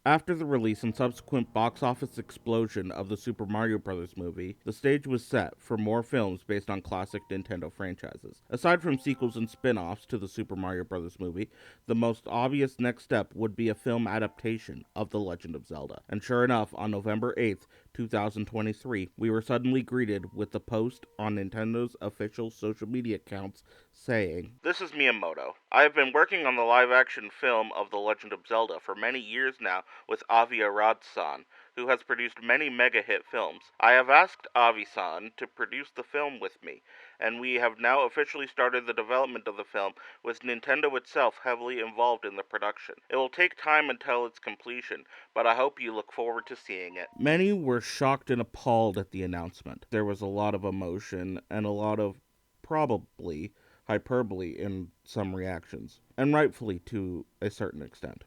After the release and subsequent box office explosion of the Super Mario Bros. Movie, the stage was set for more films based on classic Nintendo franchises. Aside from sequels and spin-offs to the Super Mario Bros. Movie, the most obvious next step would be a film adaptation of The Legend of Zelda. And sure enough, on November 8th, 2023, we were suddenly greeted with a post on Nintendo's official social media accounts saying, "This is Miyamoto. I have been working on the live-action film of The Legend of Zelda for many years now with Avi Arad-san, who has produced many mega-hit films. I have asked Avi-san to produce the film with me, and we have now officially started the development of the film, with Nintendo itself heavily involved in the production. It will take time until its completion, but I hope you look forward to seeing it." Many were shocked and appalled at the announcement. There was a lot of emotion and a lot of probably hyperbole in some reactions, and rightfully to a certain extent.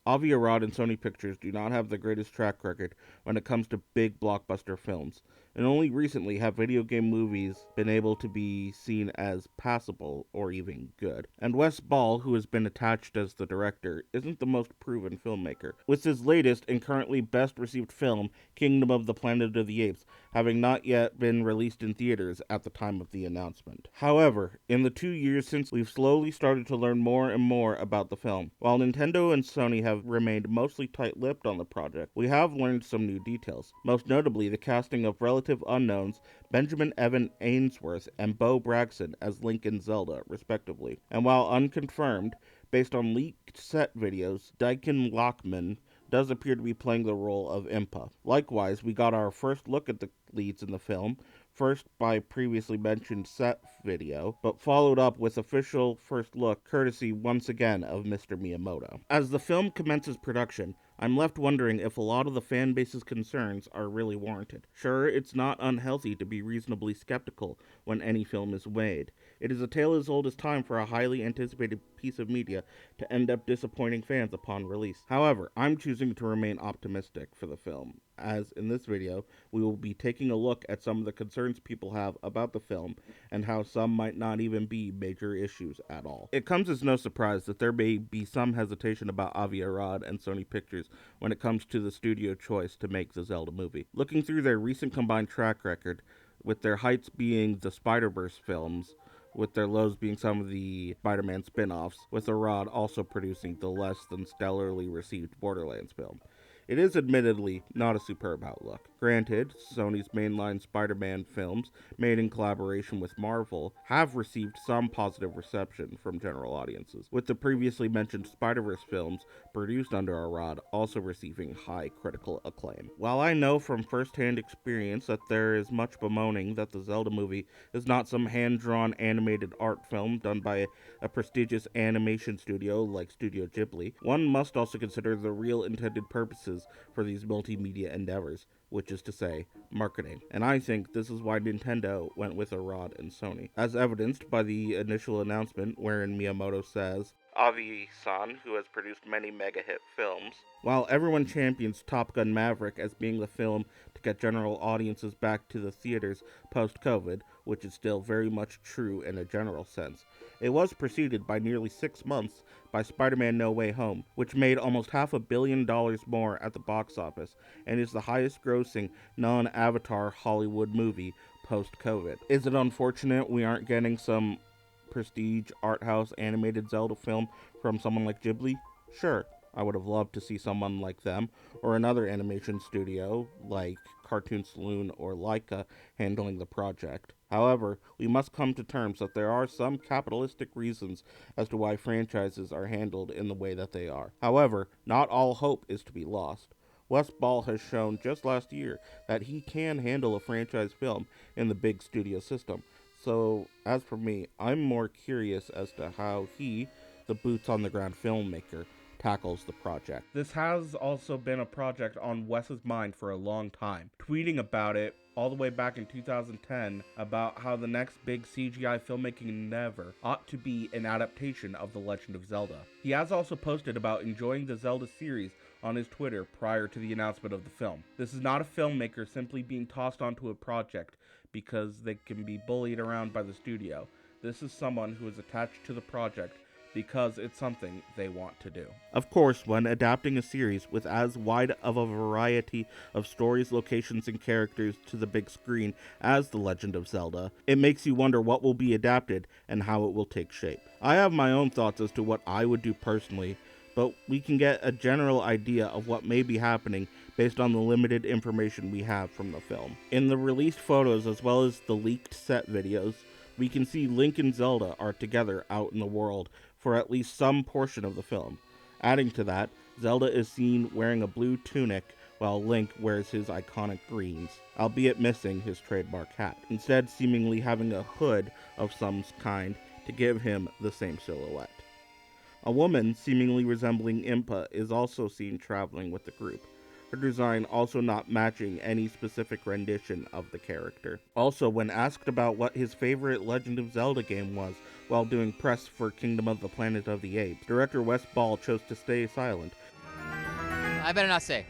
Avi Arad and Sony Pictures do not have the greatest track record when it comes to big blockbuster films, and only recently have video game movies been able to be seen as passable or even good. And Wes Ball, who has been attached as the director, isn't the most proven filmmaker, with his latest and currently best received film, Kingdom of the Planet of the Apes, having not yet been released in theaters at the time of the announcement. However, in the 2 years since, we've slowly started to learn more and more about the film. While Nintendo and Sony have remained mostly tight-lipped on the project, we have learned some new details, most notably the casting of relative unknowns Benjamin Evan Ainsworth and Bo Bragson as Link and Zelda, respectively. And while unconfirmed, based on leaked set videos, Daikon Lockman does appear to be playing the role of Impa. Likewise, we got our first look at the leads in the film, first by previously mentioned set video, but followed up with official first look courtesy once again of Mr. Miyamoto. As the film commences production, I'm left wondering if a lot of the fan base's concerns are really warranted. Sure, it's not unhealthy to be reasonably skeptical when any film is made. It is a tale as old as time for a highly anticipated piece of media to end up disappointing fans upon release. However, I'm choosing to remain optimistic for the film, as in this video, we will be taking a look at some of the concerns people have about the film and how some might not even be major issues at all. It comes as no surprise that there may be some hesitation about Avi Arad and Sony Pictures when it comes to the studio choice to make the Zelda movie. Looking through their recent combined track record, with their heights being the Spider-Verse films, with their lows being some of the Spider-Man spin-offs, with Arad also producing the less than stellarly received Borderlands film. It is admittedly not a superb outlook. Granted, Sony's mainline Spider-Man films, made in collaboration with Marvel, have received some positive reception from general audiences, with the previously mentioned Spider-Verse films, produced under Arad, also receiving high critical acclaim. While I know from first-hand experience that there is much bemoaning that the Zelda movie is not some hand-drawn animated art film done by a prestigious animation studio like Studio Ghibli, one must also consider the real intended purposes for these multimedia endeavors, which is to say, marketing. And I think this is why Nintendo went with Arad and Sony, as evidenced by the initial announcement wherein Miyamoto says, "Avi-san, who has produced many mega-hit films." While everyone champions Top Gun Maverick as being the film to get general audiences back to the theaters post-COVID, which is still very much true in a general sense, it was preceded by nearly 6 months by Spider-Man No Way Home, which made almost $500 million more at the box office and is the highest-grossing non-Avatar Hollywood movie post-COVID. Is it unfortunate we aren't getting some prestige art house animated Zelda film from someone like Ghibli? Sure, I would have loved to see someone like them or another animation studio like Cartoon Saloon or Laika handling the project. However, we must come to terms that there are some capitalistic reasons as to why franchises are handled in the way that they are. However, not all hope is to be lost. Wes Ball has shown just last year that he can handle a franchise film in the big studio system. So, as for me, I'm more curious as to how he, the boots on the ground filmmaker, tackles the project. This has also been a project on Wes's mind for a long time, tweeting about it all the way back in 2010 about how the next big CGI filmmaking endeavor ought to be an adaptation of The Legend of Zelda. He has also posted about enjoying the Zelda series on his Twitter prior to the announcement of the film. This is not a filmmaker simply being tossed onto a project because they can be bullied around by the studio. This is someone who is attached to the project because it's something they want to do. Of course, when adapting a series with as wide of a variety of stories, locations, and characters to the big screen as The Legend of Zelda, it makes you wonder what will be adapted and how it will take shape. I have my own thoughts as to what I would do personally, but we can get a general idea of what may be happening based on the limited information we have from the film. In the released photos as well as the leaked set videos, we can see Link and Zelda are together out in the world for at least some portion of the film. Adding to that, Zelda is seen wearing a blue tunic while Link wears his iconic greens, albeit missing his trademark hat, instead seemingly having a hood of some kind to give him the same silhouette. A woman seemingly resembling Impa is also seen traveling with the group, her design also not matching any specific rendition of the character. Also, when asked about what his favorite Legend of Zelda game was while doing press for Kingdom of the Planet of the Apes, director Wes Ball chose to stay silent. I better not say.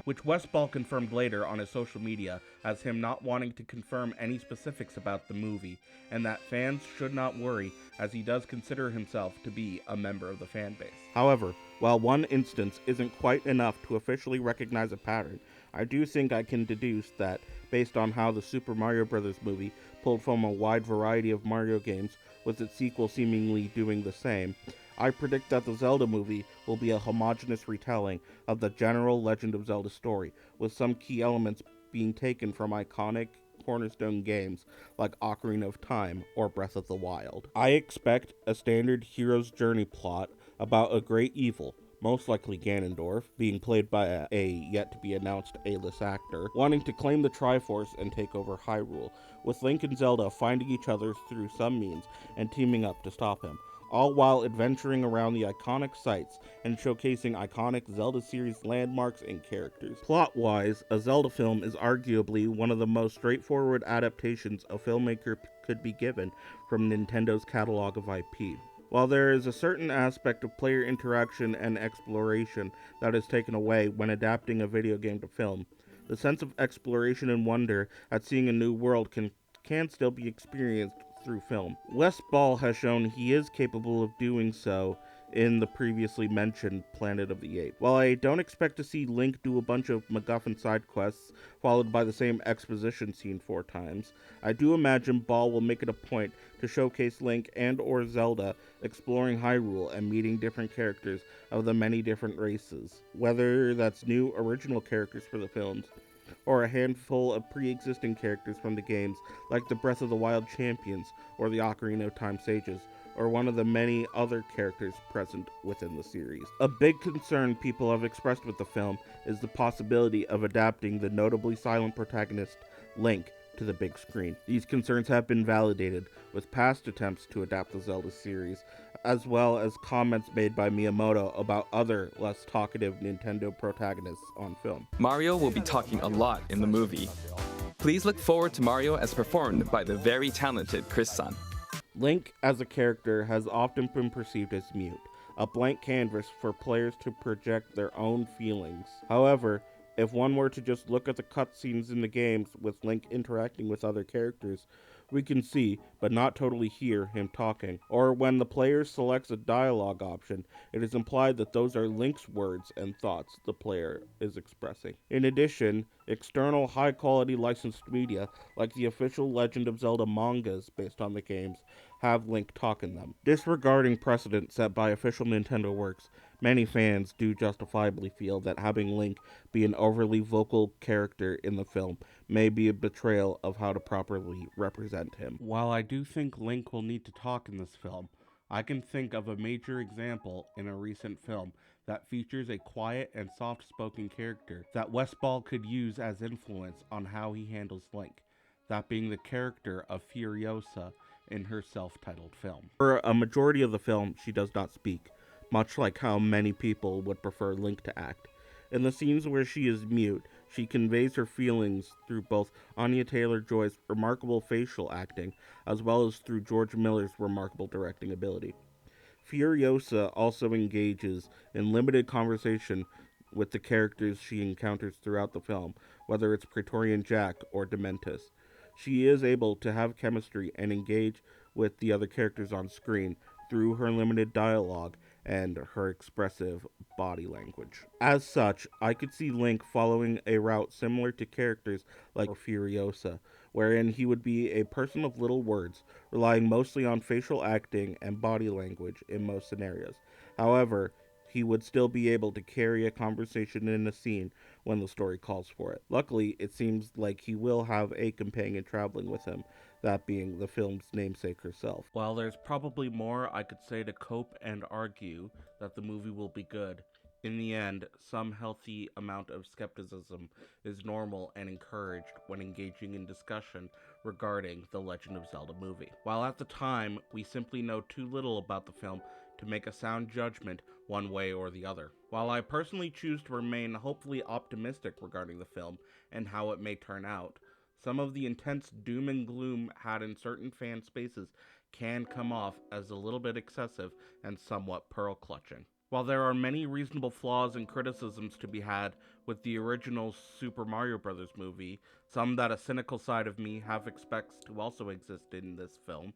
Which Wes Ball confirmed later on his social media as him not wanting to confirm any specifics about the movie, and that fans should not worry as he does consider himself to be a member of the fan base. However, while one instance isn't quite enough to officially recognize a pattern, I do think I can deduce that, based on how the Super Mario Bros. Movie pulled from a wide variety of Mario games, with its sequel seemingly doing the same, I predict that the Zelda movie will be a homogeneous retelling of the general Legend of Zelda story, with some key elements being taken from iconic cornerstone games like Ocarina of Time or Breath of the Wild. I expect a standard hero's journey plot about a great evil, most likely Ganondorf, being played by a yet-to-be-announced A-list actor, wanting to claim the Triforce and take over Hyrule, with Link and Zelda finding each other through some means and teaming up to stop him, all while adventuring around the iconic sites and showcasing iconic Zelda series landmarks and characters. Plot-wise, a Zelda film is arguably one of the most straightforward adaptations a filmmaker could be given from Nintendo's catalog of IP. While there is a certain aspect of player interaction and exploration that is taken away when adapting a video game to film, the sense of exploration and wonder at seeing a new world can still be experienced through film. Wes Ball has shown he is capable of doing so in the previously mentioned Planet of the Apes. While I don't expect to see Link do a bunch of MacGuffin side quests followed by the same exposition scene 4 times, I do imagine Ball will make it a point to showcase Link and or Zelda exploring Hyrule and meeting different characters of the many different races, whether that's new original characters for the films or a handful of pre-existing characters from the games like the Breath of the Wild champions or the Ocarina of Time sages, or one of the many other characters present within the series. A big concern people have expressed with the film is the possibility of adapting the notably silent protagonist Link to the big screen. These concerns have been validated with past attempts to adapt the Zelda series, as well as comments made by Miyamoto about other less talkative Nintendo protagonists on film. Mario will be talking a lot in the movie. Please look forward to Mario as performed by the very talented Chris Sun. Link as a character has often been perceived as mute, a blank canvas for players to project their own feelings. However, if one were to just look at the cutscenes in the games with Link interacting with other characters, we can see, but not totally hear, him talking. Or when the player selects a dialogue option, it is implied that those are Link's words and thoughts the player is expressing. In addition, external high-quality licensed media, like the official Legend of Zelda mangas based on the games, have Link talk in them. Disregarding precedent set by official Nintendo works, many fans do justifiably feel that having Link be an overly vocal character in the film may be a betrayal of how to properly represent him. While I do think Link will need to talk in this film, I can think of a major example in a recent film that features a quiet and soft-spoken character that Wes Ball could use as influence on how he handles Link, that being the character of Furiosa in her self-titled film. For a majority of the film, she does not speak, much like how many people would prefer Link to act. In the scenes where she is mute, she conveys her feelings through both Anya Taylor-Joy's remarkable facial acting, as well as through George Miller's remarkable directing ability. Furiosa also engages in limited conversation with the characters she encounters throughout the film, whether it's Praetorian Jack or Dementus. She is able to have chemistry and engage with the other characters on screen through her limited dialogue and her expressive body language. As such, I could see Link following a route similar to characters like Furiosa, wherein he would be a person of little words, relying mostly on facial acting and body language in most scenarios. However, he would still be able to carry a conversation in a scene when the story calls for it. Luckily, it seems like he will have a companion traveling with him, that being the film's namesake herself. While there's probably more I could say to cope and argue that the movie will be good, in the end, some healthy amount of skepticism is normal and encouraged when engaging in discussion regarding the Legend of Zelda movie. While at the time, we simply know too little about the film to make a sound judgment one way or the other. While I personally choose to remain hopefully optimistic regarding the film and how it may turn out, some of the intense doom and gloom had in certain fan spaces can come off as a little bit excessive and somewhat pearl clutching. While there are many reasonable flaws and criticisms to be had with the original Super Mario Bros. Movie, some that a cynical side of me half expects to also exist in this film,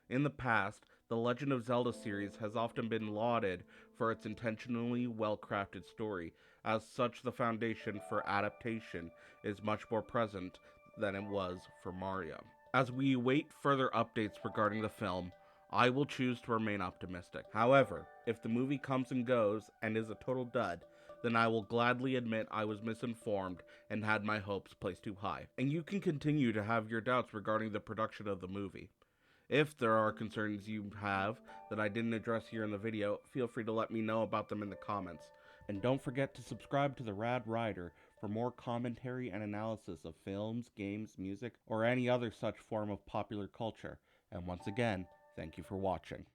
in the past, the Legend of Zelda series has often been lauded for its intentionally well-crafted story. As such, the foundation for adaptation is much more present than it was for Mario. As we await further updates regarding the film, I will choose to remain optimistic. However, if the movie comes and goes and is a total dud, then I will gladly admit I was misinformed and had my hopes placed too high. And you can continue to have your doubts regarding the production of the movie. If there are concerns you have that I didn't address here in the video, feel free to let me know about them in the comments. And don't forget to subscribe to the Rad Rider for more commentary and analysis of films, games, music, or any other such form of popular culture. And once again, thank you for watching.